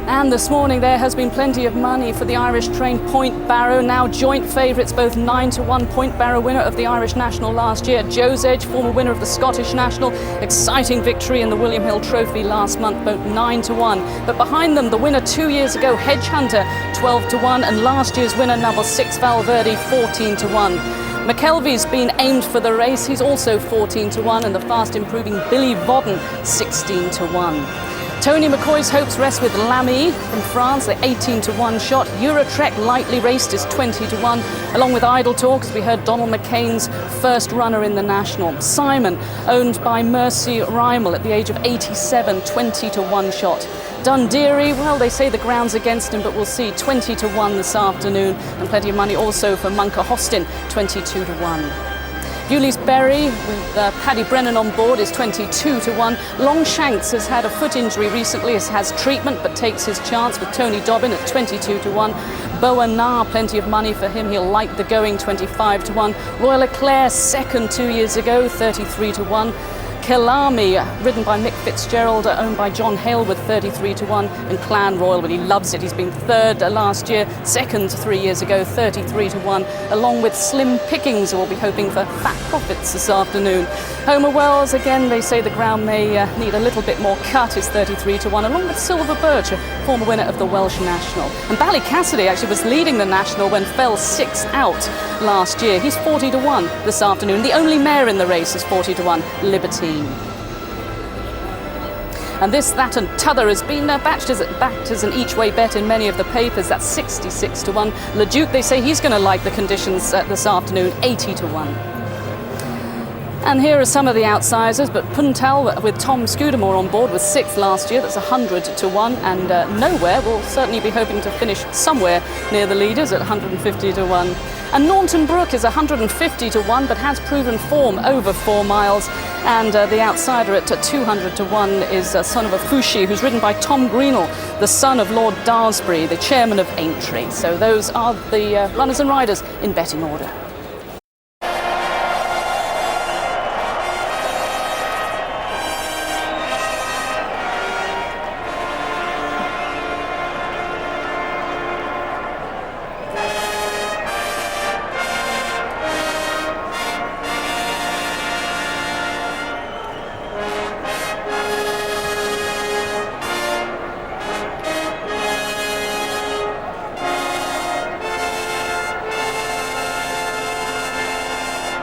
And this morning there has been plenty of money for the Irish train Point Barrow, now joint favourites, both 9-1. Point Barrow, winner of the Irish National last year. Joe's Edge, former winner of the Scottish National, exciting victory in the William Hill Trophy last month, both 9-1. But behind them, the winner 2 years ago, Hedge Hunter, 12-1, and last year's winner, number 6, Valverde, 14-1. McKelvey's been aimed for the race. He's also 14-1, and the fast improving Billy Vodden, 16-1. Tony McCoy's hopes rest with Lamy from France, the 18-1 shot. Eurotrek lightly raced is 20-1, along with Idle Talk, as we heard Donald McCain's first runner in the National. Simon, owned by Mercy Rymel at the age of 87, 20-1 shot. Dundeary, well, they say the ground's against him, but we'll see, 20-1 this afternoon. And plenty of money also for Munker Hostin, 22-1. Bewley's Berry, with Paddy Brennan on board, is 22-1. Longshanks has had a foot injury recently, has treatment, but takes his chance with Tony Dobbin at 22-1. Bowen Nar, plenty of money for him, he'll light the going, 25-1. Royal Eclair, second 2 years ago, 33-1. Killarmy, ridden by Mick Fitzgerald, owned by John Hale with 33-1, and Clan Royal, but he loves it. He's been third last year, second 3 years ago, 33-1, along with Slim Pickings, who will be hoping for fat profits this afternoon. Homer Wells, again, they say the ground may need a little bit more cut, is 33-1, along with Silver Birch, a former winner of the Welsh National. And Ballycassidy actually was leading the National when fell 6 out last year. He's 40-1 this afternoon. The only mare in the race is 40-1, Libertine. And this, that and t'other has been backed as an each-way bet in many of the papers. That's 66-1. Leduc, they say he's going to like the conditions this afternoon, 80-1. And here are some of the outsiders, but Puntal with Tom Scudamore on board was 6th last year, that's 100-1, and Nowhere will certainly be hoping to finish somewhere near the leaders at 150-1. And Naunton Brook is 150-1, but has proven form over 4 miles, and the outsider at 200-1 is Son of a Fushi, who's ridden by Tom Greenall, the son of Lord Daresbury, the chairman of Aintree. So those are the runners and riders in betting order.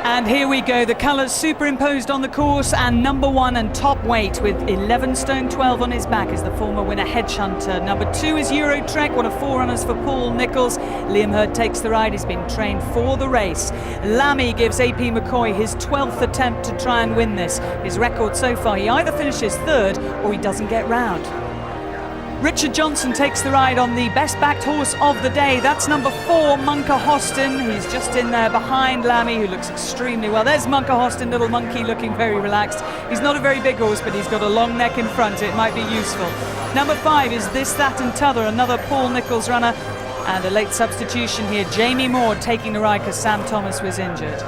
And here we go, the colours superimposed on the course, and number 1 and top weight with 11 stone 12 on his back is the former winner Hedge Hunter. Number 2 is Eurotrek, one of 4 runners for Paul Nicholls. Liam Hurd takes the ride, he's been trained for the race. Lamy gives AP McCoy his 12th attempt to try and win this. His record so far, he either finishes 3rd or he doesn't get round. Richard Johnson takes the ride on the best-backed horse of the day. That's number 4, Munker Hostin. He's just in there behind Lamy, who looks extremely well. There's Munker Hostin, little monkey, looking very relaxed. He's not a very big horse, but he's got a long neck in front. It might be useful. Number 5 is This, That and T'other, another Paul Nicholls runner. And a late substitution here, Jamie Moore taking the ride because Sam Thomas was injured.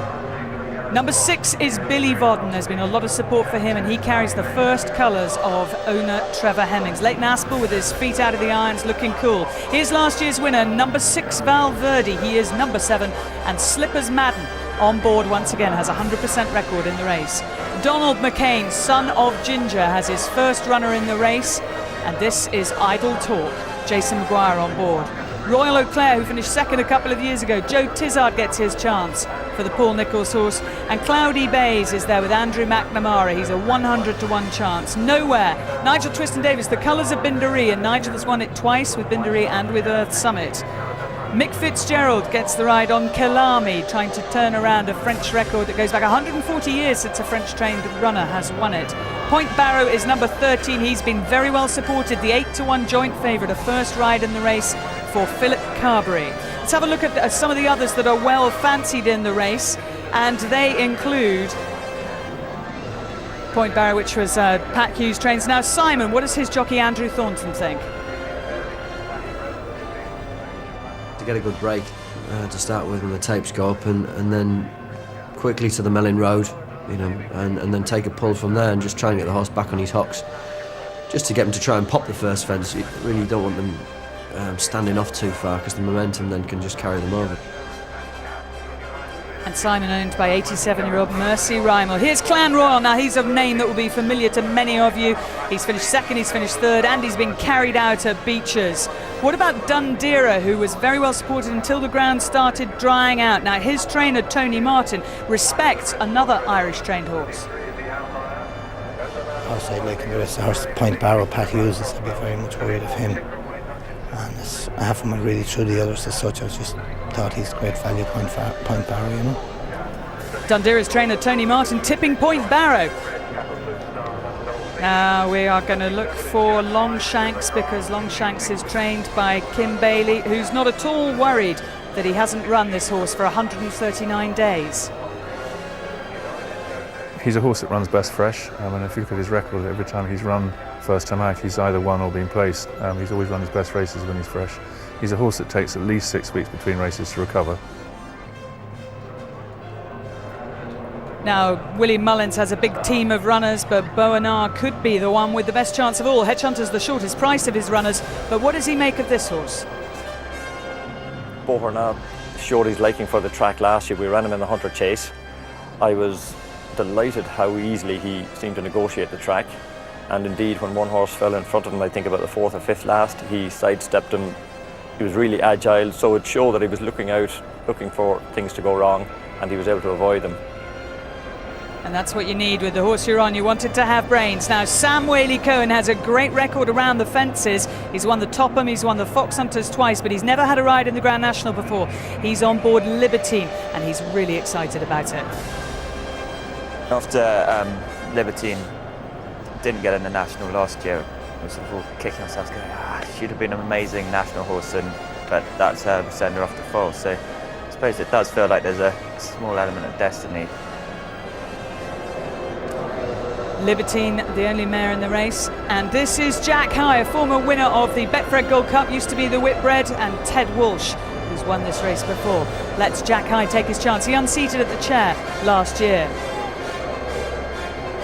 Number 6 is Billy Vodden. There's been a lot of support for him, and he carries the first colours of owner Trevor Hemmings. Leighton Aspel with his feet out of the irons, looking cool. Here's last year's winner, number 6 Valverde. He is number 7, and Slippers Madden on board once again, has a 100% record in the race. Donald McCain, son of Ginger, has his first runner in the race, and this is Idle Talk. Jason Maguire on board. Royal Eclair, who finished 2nd a couple of years ago. Joe Tizard gets his chance for the Paul Nicholls horse. And Cloudy Bays is there with Andrew McNamara. He's a 100-1 chance. Nowhere. Nigel Twiston-Davies, the colours of Binderee, and Nigel has won it twice with Binderee and with Earth Summit. Mick Fitzgerald gets the ride on Killarmy, trying to turn around a French record that goes back 140 years since a French-trained runner has won it. Point Barrow is number 13. He's been very well supported. The 8-1 joint favourite, a first ride in the race for Philip Carberry. Let's have a look at some of the others that are well fancied in the race, and they include Point Barrow, which was Pat Hughes trains. Now Simon, what does his jockey Andrew Thornton think? To get a good break to start with when the tapes go up, and then quickly to the Melling Road, you know, and then take a pull from there and just try and get the horse back on his hocks. just to get them to try and pop the first fence. You really don't want them standing off too far, because the momentum then can just carry them over. And Simon owned by 87-year-old Mercy Rymel. Here's Clan Royal. Now he's a name that will be familiar to many of you. He's finished second, he's finished third, and he's been carried out at Beechers. What about Dundera, who was very well supported until the ground started drying out? Now his trainer, Tony Martin, respects another Irish-trained horse. Horse I like the rest of the horse, Point Barrow, Pat Hughes, I'd be very much worried of him. And I haven't went really through the others as such. I just thought he's great value, Point Barrow, you know. Dundera's trainer Tony Martin tipping Point Barrow. Now we are going to look for Longshanks, because Longshanks is trained by Kim Bailey, who's not at all worried that he hasn't run this horse for 139 days. He's a horse that runs best fresh, and if you look at his record, every time he's run first time out, he's either won or been placed. He's always run his best races when he's fresh. He's a horse that takes at least 6 weeks between races to recover. Now, Willie Mullins has a big team of runners, but Boanar could be the one with the best chance of all. Hedgehunter's the shortest price of his runners, but what does he make of this horse? Boanar showed his liking for the track last year. We ran him in the Hunter Chase. I was delighted how easily he seemed to negotiate the track, and indeed when one horse fell in front of him, I think about the 4th or 5th last, he sidestepped him. He was really agile, so it showed that he was looking for things to go wrong, and he was able to avoid them. And that's what you need with the horse you're on. You want it to have brains. Now, Sam Whaley-Cohen has a great record around the fences. He's won the Topham, he's won the Fox Hunters twice, but he's never had a ride in the Grand National before. He's on board Libertine, and he's really excited about it. After Libertine didn't get in the National last year, I was sort of all kicking ourselves going, should have been an amazing National horse, but that's send her off to full. So I suppose it does feel like there's a small element of destiny. Libertine, the only mare in the race. And this is Jack High, a former winner of the Betfred Gold Cup, used to be the Whitbread, and Ted Walsh, who's won this race before. Let's Jack High take his chance. He unseated at the chair last year.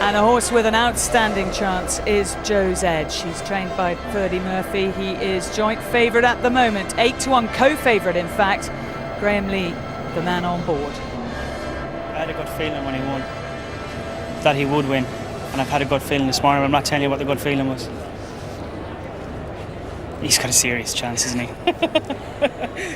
And a horse with an outstanding chance is Joe's Edge. He's trained by Ferdy Murphy. He is joint favourite at the moment, 8-1 co-favourite in fact. Graham Lee, the man on board. I had a good feeling when he won that he would win, and I've had a good feeling this morning. I'm not telling you what the good feeling was. He's got a serious chance, isn't he?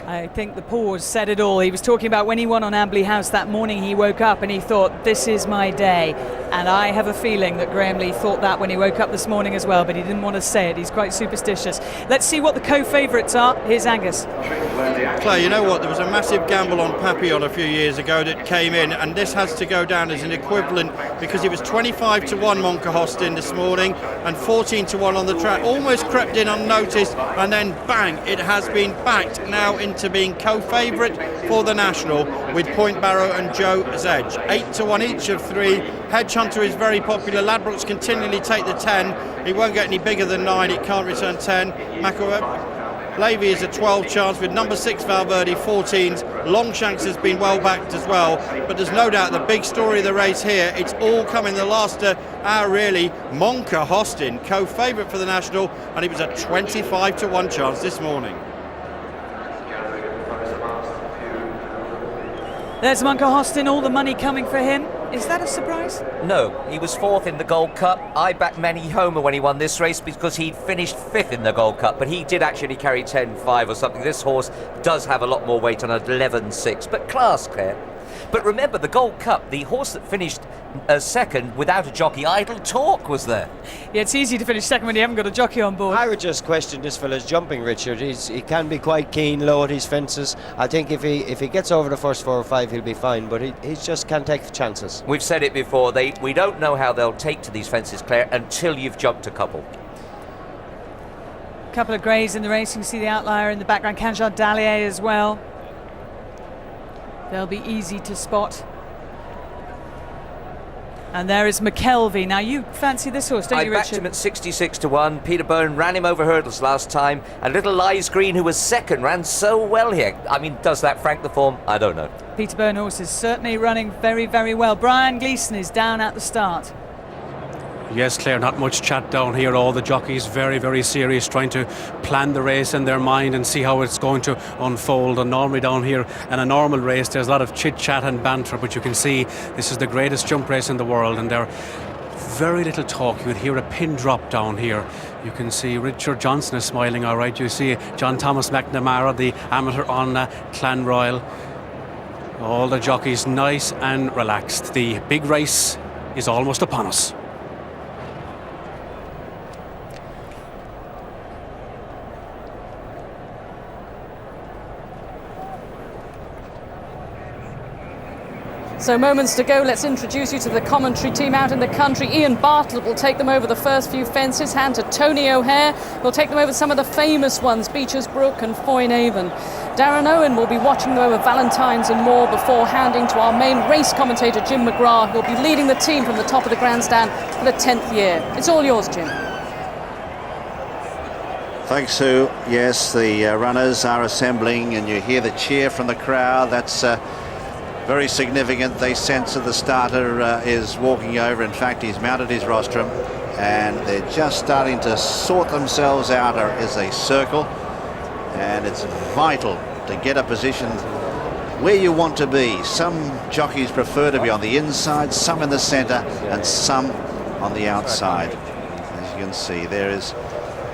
I think the pause said it all. He was talking about when he won on Ambley House that morning, he woke up and he thought, this is my day. And I have a feeling that Graham Lee thought that when he woke up this morning as well, but he didn't want to say it. He's quite superstitious. Let's see what the co-favourites are. Here's Angus. Claire, you know what? There was a massive gamble on Papillon a few years ago that came in, and this has to go down as an equivalent, because it was 25-1 Monka Hostin this morning and 14-1 on the track. Almost crept in unnoticed, and then bang, it has been backed now into being co-favourite for the National with Point Barrow and Joe's Edge. 8-1 each of three. Hedgehunter is very popular. Ladbrokes continually take the 10. He won't get any bigger than 9. It can't return 10. Levy is a 12 chance with number 6 Valverde 14s. Longshanks has been well backed as well, but there's no doubt the big story of the race here, it's all come in the last hour really. Monka Hostin, co-favourite for the National, and it was a 25-1 chance this morning. There's Monka Hostin, all the money coming for him. Is that a surprise? No, he was 4th in the Gold Cup. I backed Manny Homer when he won this race because he'd finished 5th in the Gold Cup, but he did actually carry 10-5 or something. This horse does have a lot more weight on 11-6, but class, Claire. But remember, the Gold Cup, the horse that finished second without a jockey, Idle Talk, was there. Yeah, it's easy to finish second when you haven't got a jockey on board. I would just question this fella's jumping, Richard. He can be quite keen, low at his fences. I think if he gets over the first 4 or 5, he'll be fine, but he just can't take the chances. We've said it before, we don't know how they'll take to these fences, Claire, until you've jumped a couple. A couple of greys in the race. You can see the outlier in the background, Kanjar Dallier as well. They'll be easy to spot. And there is McKelvey. Now, you fancy this horse, don't you, Richard? I backed him at 66-1. Peter Byrne ran him over hurdles last time. And Little Lies Green, who was second, ran so well here. I mean, does that frank the form? I don't know. Peter Byrne horse is certainly running very, very well. Brian Gleeson is down at the start. Yes, Claire, not much chat down here. All the jockeys very, very serious, trying to plan the race in their mind and see how it's going to unfold. And normally down here in a normal race there's a lot of chit chat and banter, but you can see this is the greatest jump race in the world, and there's very little talk. You would hear a pin drop down here. You can see Richard Johnson is smiling all right. You see John Thomas McNamara, the amateur on Clan Royal. All the jockeys nice and relaxed. The big race is almost upon us. So moments to go, let's introduce you to the commentary team out in the country. Ian Bartlett will take them over the first few fences, hand to Tony O'Hare, who'll take them over some of the famous ones, Beecher's Brook and Foyne-Avon. Darren Owen will be watching them over Valentine's and more before handing to our main race commentator, Jim McGrath, who'll be leading the team from the top of the grandstand for the 10th year. It's all yours, Jim. Thanks, Sue. Yes, the runners are assembling and you hear the cheer from the crowd. That's very significant. They sense that the starter is walking over. In fact, he's mounted his rostrum and they're just starting to sort themselves out as they circle, and it's vital to get a position where you want to be. Some jockeys prefer to be on the inside, some in the centre and some on the outside. As you can see, there is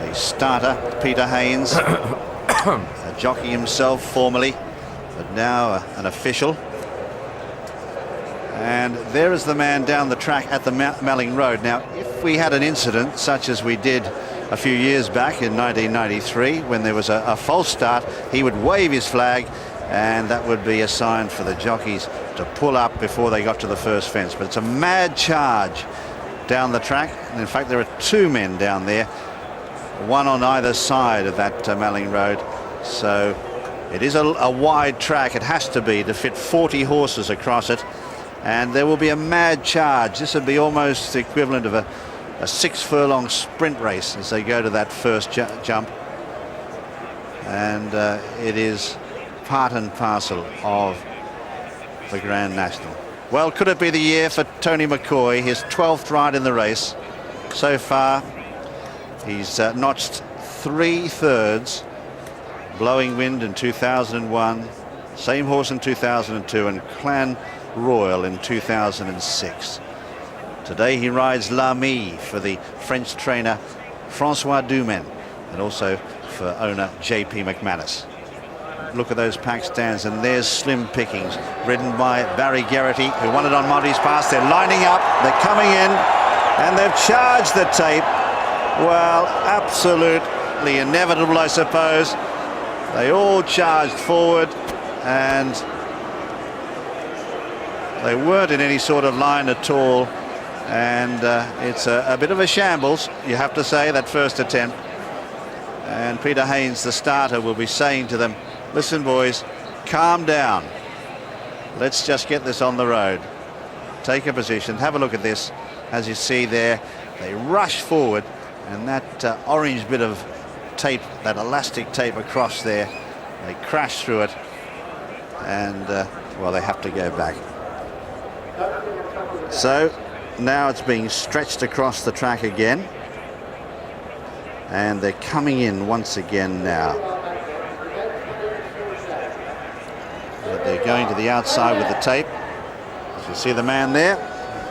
a starter, Peter Haynes, a jockey himself formerly, but now an official. And there is the man down the track at the Melling Road. Now, if we had an incident such as we did a few years back in 1993, when there was a false start, he would wave his flag, and that would be a sign for the jockeys to pull up before they got to the first fence. But it's a mad charge down the track, and in fact there are two men down there, one on either side of that Melling Road. So it is a wide track. It has to be to fit 40 horses across it. And there will be a mad charge. This would be almost the equivalent of a 6-furlong sprint race as they go to that first jump. And it is part and parcel of the Grand National. Well, could it be the year for Tony McCoy, his 12th ride in the race? So far, he's notched 3/3. Blowing Wind in 2001, same horse in 2002, and Clan Royal in 2006. Today he rides L'Ami for the French trainer Francois Dumaine, and also for owner J.P. McManus. Look at those pack stands, and there's Slim Pickings, ridden by Barry Geraghty, who won it on Monty's Pass. They're lining up, they're coming in, and they've charged the tape. Well, absolutely inevitable, I suppose. They all charged forward, and they weren't in any sort of line at all, and it's a bit of a shambles, you have to say, that first attempt. And Peter Haynes, the starter, will be saying to them, listen boys, calm down, let's just get this on the road, take a position, have a look at this. As you see there, they rush forward, and that orange bit of tape, that elastic tape across there, they crash through it, and well, they have to go back. So now it's being stretched across the track again, and they're coming in once again now. But they're going to the outside with the tape. As you see the man there,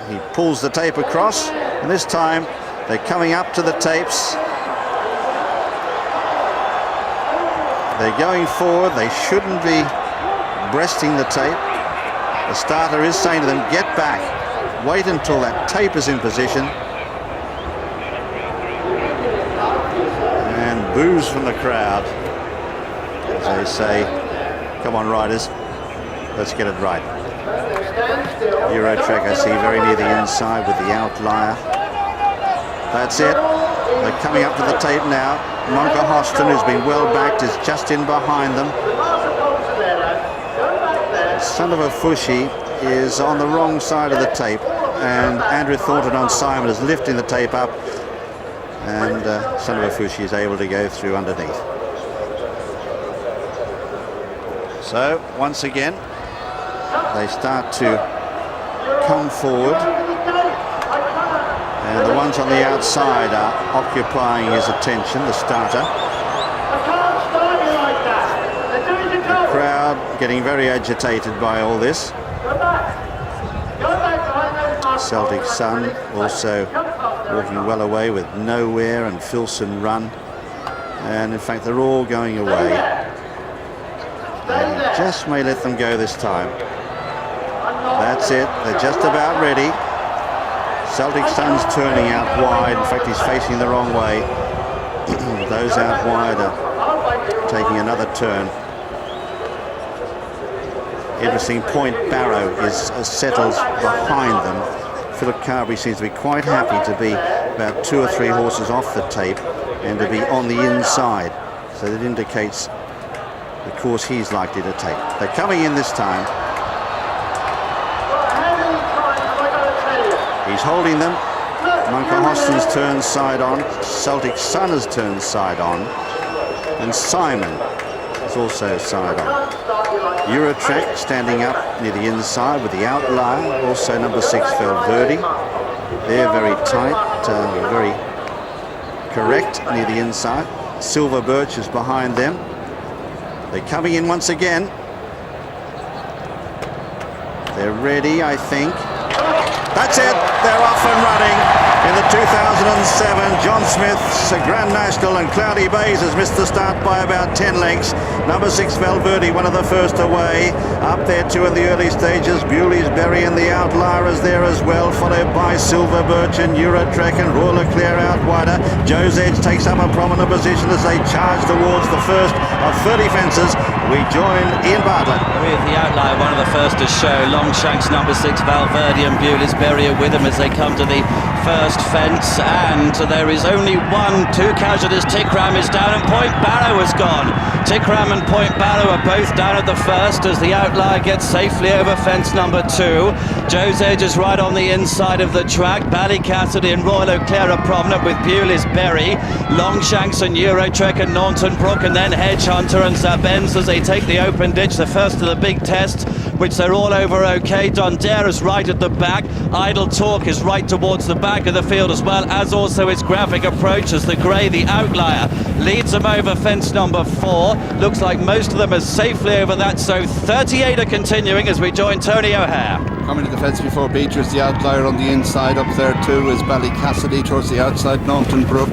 he pulls the tape across, and this time they're coming up to the tapes. They're going forward. They shouldn't be breasting the tape. The starter is saying to them, get back, wait until that tape is in position. And boos from the crowd as they say, come on riders, let's get it right. Eurotrack, I see, very near the inside with the outlier. That's it. They're coming up to the tape now. Monka Hoston, who's been well backed, is just in behind them. Son of a Fushi is on the wrong side of the tape, and Andrew Thornton on Simon is lifting the tape up, and Son of a Fushi is able to go through underneath. So once again they start to come forward, And the ones on the outside are occupying his attention, the starter. The crowd getting very agitated by all this. Celtic Sun also walking well away with Nowhere and Filson Run. And in fact, they're all going away. And he just may let them go this time. That's it, they're just about ready. Celtic Sun's turning out wide. In fact, he's facing the wrong way. Those out wide are taking another turn. Interesting, Point Barrow is settled behind them. Philip Carberry seems to be quite happy to be about 2 or 3 horses off the tape and to be on the inside. So that indicates the course he's likely to take. They're coming in this time. He's holding them. Munker Hoston's turned side on. Celtic Sun has turned side on. And Simon is also side on. Eurotrack standing up near the inside with the outlier. Also number 6 Valverde. They're very tight, very correct near the inside. Silver Birch is behind them. They're coming in once again. They're ready, I think. That's it, they're off and running in the 2007 John Smith's Grand National, and Cloudy Bays has missed the start by about 10 lengths. Number 6 Valverde, one of the first away. Up there too in the early stages, Bewley's Berry and the outlier is there as well, followed by Silver Birch and Eurotrack and Royal Leclerc out wider. Joe's Edge takes up a prominent position as they charge towards the first of 30 fences. We join Ian Bartlett. With the outlier, one of the first to show. Longshanks, number 6 Valverde and Bewley's Berry are with them as they come to the first fence, and there is only 2 casualties. Tickram is down and Point Barrow has gone. Tickram and Point Barrow are both down at the first as the outlier gets safely over fence number 2. Joe's Edge is right on the inside of the track. Ballycassidy and Royal Leclerc are prominent with Bewley's Berry. Longshanks and Eurotrek and Naunton Brook, and then Hedge Hunter and Zabenz as they take the open ditch, the first of the big tests, which they're all over okay. Dondera's right at the back. Idle Talk is right towards the back of the field as well, as also its Graphic Approach, as the grey, the outlier, leads them over fence number 4. Looks like most of them are safely over that, so 38 are continuing as we join Tony O'Hare. Coming to the fence before Beechers, the outlier on the inside. Up there too is Ballycassidy towards the outside, Naunton Brook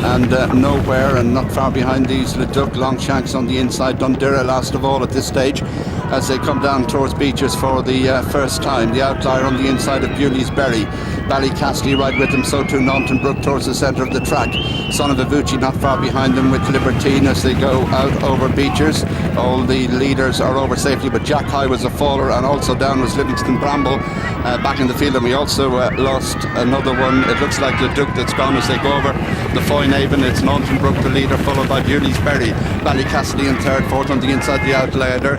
and Nowhere, and not far behind these Leduc. Longshanks on the inside, Dundera last of all at this stage as they come down towards Beechers for the first time. The outlier on the inside of Bewley's Berry. Ballycassidy right with them, so too Naunton Brook towards the centre of the track. Son of Avucci not far behind them with Libertine as they go out over Beechers. All the leaders are over safely, but Jack High was a faller, and also down was Livingston Bramble back in the field, and we also lost another one. It looks like Leduc that's gone as they go over the Foynaven. It's Naunton Brook the leader, followed by Bewley's Berry. Ballycassidy in third, fourth on the inside, the outlier.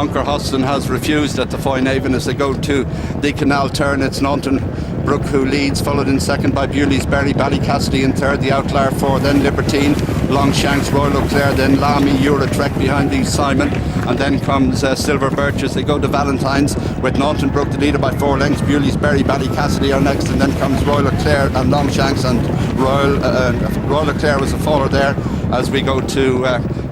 Munker Hoston has refused at the Foynaven as they go to the canal turn. It's Naunton Brook who leads, followed in second by Bewley's Berry. Ballycassidy in third, the outlier 4, then Libertine, Longshanks, Royal Leclerc, then Lamy, Eurotrek behind these Simon, and then comes Silver Birch as they go to Valentine's with Naunton Brook the leader by 4 lengths. Bewley's Berry, Ballycassidy are next, and then comes Royal Leclerc and Longshanks, and Royal Leclerc was a faller there as we go to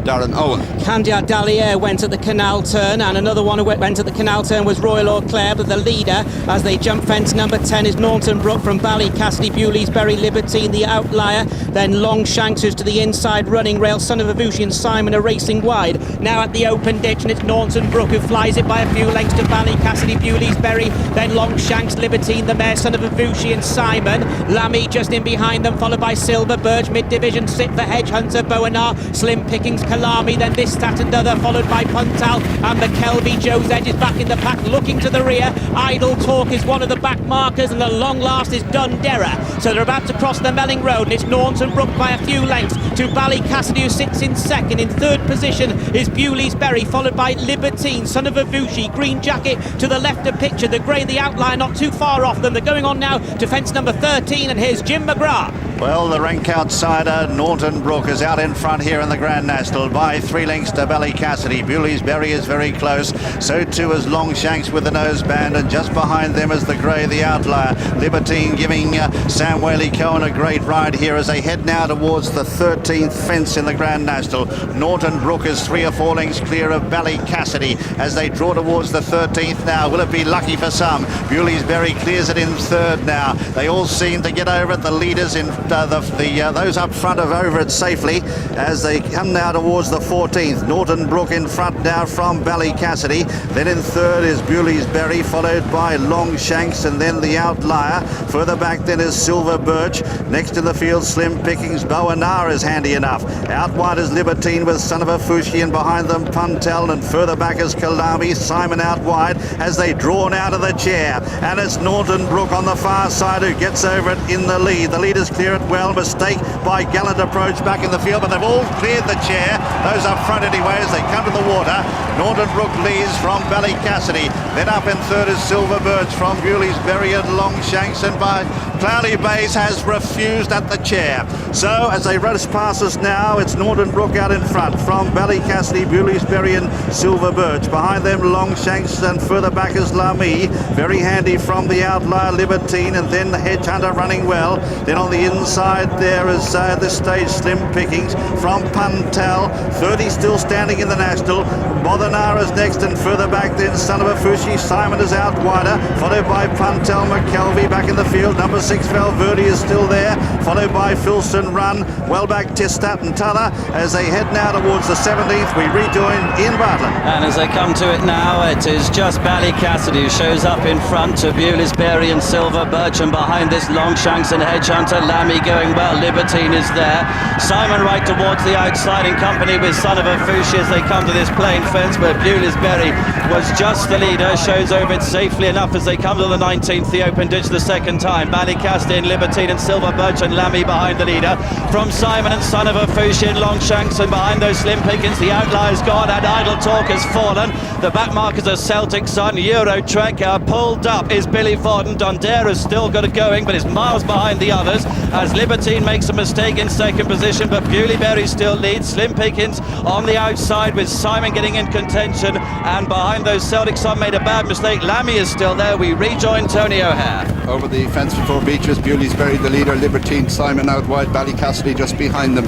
Darren Owen. Candia Dallier went at the canal turn, and another one who went at the canal turn was Royal Leclerc, but the leader as they jump fence number 10 is Naunton Brook from Ballycassidy, Bewley's Berry, Libertine the outlier, then Longshanks who's to the inside running rail. Son of Avucci and Simon are racing wide now at the open ditch, and it's Naunton Brook who flies it by a few lengths to Ballycassidy, Bewley's Berry, then Longshanks, Libertine the mare, Son of Avucci and Simon. Lamy just in behind them, followed by Silver Birch. Mid-division sit for Hedge Hunter, Bowenar, Slim Pickings, Kalami, then this, that and other, followed by Puntal and McKelvey. Joe's Edge is back in the pack, looking to the rear. Idle Talk is one of the back markers, and the long last is Dundera. So they're about to cross the Melling Road, and it's Naunton Brook by a few lengths to Ballycassidy, who sits in second. In third position is Bewley's Berry, followed by Libertine, Son of Avucci, Green Jacket to the left of picture, the grey, the outlier not too far off them. They're going on now to fence number 13, and here's Jim McGrath. Well, the rank outsider Norton Brook is out in front here in the Grand National by 3 lengths to Ballycassidy. Bewley's Berry is very close. So too is Longshanks with the noseband, and just behind them is the grey, the outlier. Libertine giving Sam Whaley-Cohen a great ride here as they head now towards the 13th fence in the Grand National. Norton Brook is 3 or 4 lengths clear of Ballycassidy as they draw towards the 13th now. Will it be lucky for some? Bewley's Berry clears it in third now. They all seem to get over it. The leaders in those up front are over it safely as they come now towards the 14th. Norton Brook in front now from Ballycassidy. Then in third is Bewley's Berry, followed by Longshanks, and then the outlier. Further back then is Silver Birch. Next in the field, Slim Pickings. Boanar is handy enough. Out wide is Libertine with Son of a Fushi, and behind them Puntel, and further back is Kalami. Simon out wide as they draw now to the chair, and it's Norton Brook on the far side who gets over it in the lead. The leaders clear it well. Mistake by Gallant Approach back in the field, but they've all cleared the chair. Those up front anyway as they come to the water. Norton Brook leads from Ballycassidy. Then up in third is Silver Birch from Bewley's Berry and Longshanks, and by Cloudy Bays has refused at the chair. So as they rush past us now, it's Norton Brook out in front from Ballycassidy, Bewley's Berry and Silver Birch. Behind them Longshanks, and further back is Lamy. Very handy from the outlier Libertine, and then the Hedge Hunter running well. Then on the inside there is at this stage Slim Pickings from Puntel. 30 still standing in the National. Bothenar is next, and further back then Son of a Fushi. Simon is out wider, followed by Puntel. McKelvey back in the field. Number 6 Valverde is still there, followed by Filson Run. Well back Tistat and Tuther as they head now towards the 17th. We rejoin Ian Bartlett. And as they come to it now, it is just Ballycassidy who shows up in front to Bewley's Berry and Silver Birch, and behind this Longshanks and Hedge Hunter. Lamy going well. Libertine is there. Simon right towards the outside in company with Son of a Fushi as they come to this plain fence where Bewley's Berry was just the leader. Shows over it safely enough as they come to the 19th, the open ditch the second time. Ballycassidy and Libertine and Silver Birch and Lamy behind the leader. From Simon and Son of a Fushi and Longshanks, and behind those Slim Pickings, the outlier's gone and Idle Talk has fallen. The back markers are Celtic Sun, Euro Trek. Pulled up is Billy Forden. Dondera's still got it going, but is miles behind the others as Libertine makes a mistake in second position, but Bewley Berry still leads. Slim Pickings on the outside with Simon getting in contention, and behind those Celtic Sun made a bad mistake. Lamy is still there. We rejoin Tony O'Hare. Over the fence before Beaches, Bewley's Berry the leader, Libertine, Simon out wide, Ballycassidy just behind them.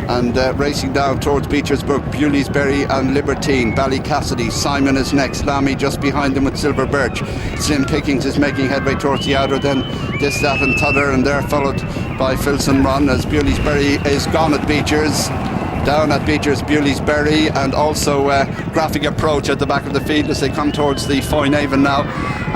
And racing down towards Beecher's Brook, Bewley's Berry and Libertine. Ballycassidy, Simon is next. Lamy just behind them with Silver Birch. Slim Pickings is making headway towards the outer, then this, that and t'other, and they're followed by Filson Run as Bewley's Berry is gone at Beecher's. Down at Beecher's, Bewley's Berry, and also Graphic Approach at the back of the field as they come towards the Foynaven now.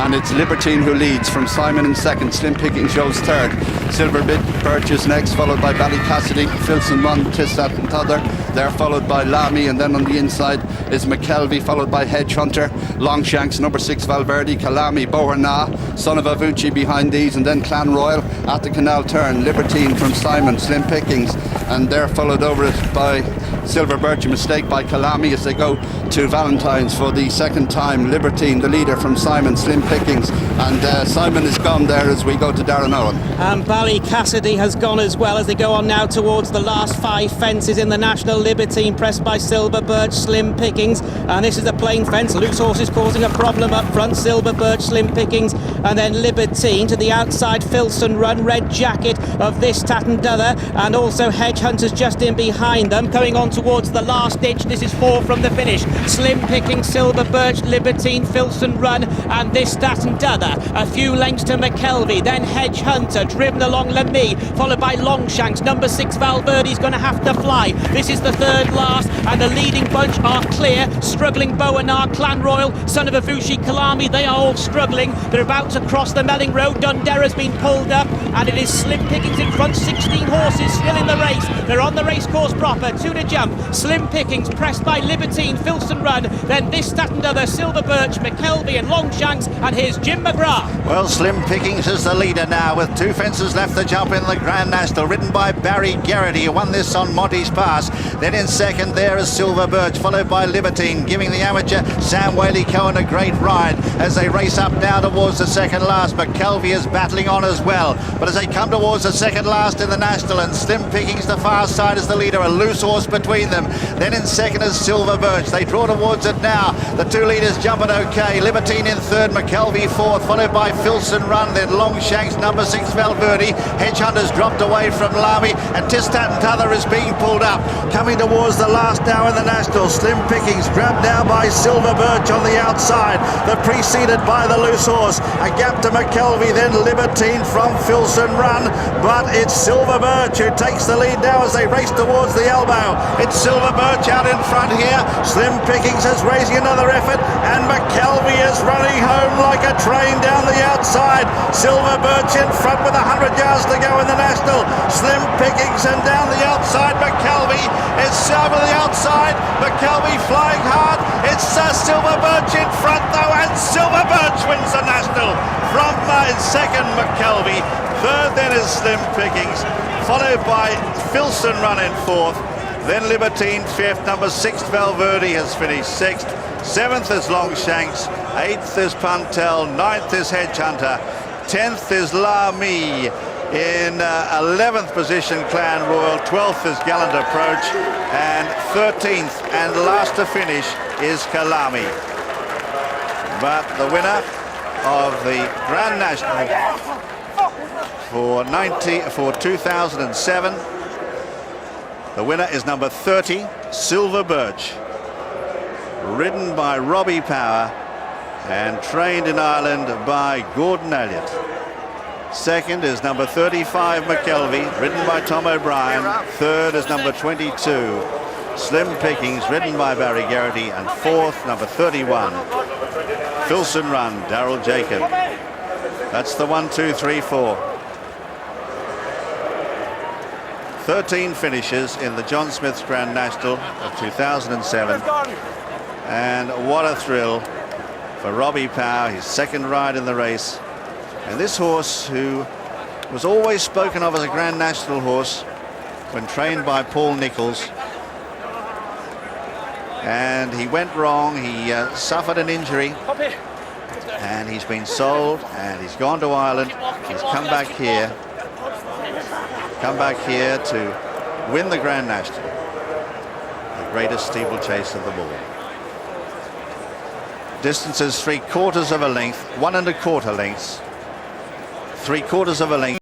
And it's Libertine who leads from Simon in second. Slim Pickings shows third. Silver Birch is next, followed by Ballycassidy, Filson Run, Tistat and t'other. They're followed by Lamy, and then on the inside is McKelvey, followed by Hedge Hunter, Longshanks, number 6 Valverde, Kalami, Boherna, Son of Avucci behind these, and then Clan Royal at the canal turn. Libertine from Simon, Slim Pickings, and they're followed over it by Silver Birch. A mistake by Kalami as they go to Valentine's for the second time. Libertine, the leader from Simon, Slim Pickings, and Simon is gone there as we go to Darren Owen. And Ballycassidy has gone as well as they go on now towards the last 5 fences in the National. Libertine pressed by Silver Birch, Slim Pickings, and this is a plain fence. Loose horses causing a problem up front. Silver Birch, Slim Pickings, and then Libertine to the outside. Filson Run, Red Jacket of this, Tat and T'other, and also Hedge Hunters just in behind them. Coming on towards the last ditch. This is 4 from the finish. Slim Pickings, Silver Birch, Libertine, Filson Run, and this, Tat and T'other. A few lengths to McKelvey, then Hedge Hunter, driven along Lamy, followed by Longshanks. Number 6 Valverde's going to have to fly. This is the third last, and the leading bunch are clear. Struggling Boanar, Clan Royal, Son of Avucci, Kalami, they are all struggling. They're about to cross the Melling Road. Dundera's been pulled up, and it is Slim Pickings in front. 16 horses still in the race. They're on the race course proper. 2 to jump. Slim Pickings pressed by Libertine, Filson Run, then this, that and other, Silver Birch, McKelvey and Longshanks, and here's Jim McGrath. Well, Slim Pickings is the leader now with 2 fences left to jump in the Grand National, ridden by Barry Garrity, who won this on Monty's Pass. Then in second there is Silver Birch, followed by Libertine, giving the amateur Sam Whaley-Cohen a great ride as they race up now towards the second last. McKelvey is battling on as well, but as they come towards the second last in the National, and Slim Pickings the far side is the leader, a loose horse between them. Then in second is Silver Birch. They draw towards it now. The 2 leaders jumping okay. Libertine in third, McKelvey fourth, followed by Filson Run, then Longshanks, number 6 Valverde. Hedgehunter's dropped away from Lamy, and Tistat and T'other is being pulled up. Coming towards the last now in the National. Slim Pickings grabbed now by Silver Birch on the outside. They're preceded by the loose horse. A gap to McKelvey, then Libertine from Filson Run, but it's Silver Birch who takes the lead now as they race towards the elbow. It's Silver Birch out in front here. Slim Pickings is raising another effort, and McKelvey is running home like a train down the outside. Silver Birch in front with 100 yards to go in the National. Slim Pickings, and down the outside McKelvey. It's over the outside. McKelvey flying hard. It's Silver Birch in front though, and Silver Birch wins the National from in second McKelvey. Third then is Slim Pickings, followed by Filson Run in fourth. Then Libertine fifth, number 6 Valverde has finished sixth. Seventh is Longshanks, 8th is Puntel, 9th is Hedgehunter, 10th is Lamy. In 11th position Clan Royal, 12th is Gallant Approach, and 13th and last to finish is Kalami. But the winner of the Grand National for 2007, the winner is number 30, Silver Birch, ridden by Robbie Power and trained in Ireland by Gordon Elliott. Second is number 35, McKelvey, ridden by Tom O'Brien. Third is number 22, Slim Pickings, ridden by Barry Garrity. And fourth, number 31, Filson Run, Darrell Jacob. That's the 1, 2, 3, 4. 13 finishes in the John Smith's Grand National of 2007. And what a thrill for Robbie Power, his second ride in the race. And this horse, who was always spoken of as a Grand National horse when trained by Paul Nicholls, and he went wrong. He suffered an injury, and he's been sold, and he's gone to Ireland. He's come back here to win the Grand National, the greatest steeplechase of them all. Distances 3/4 of a length, 1 1/4 lengths, 3/4 of a length.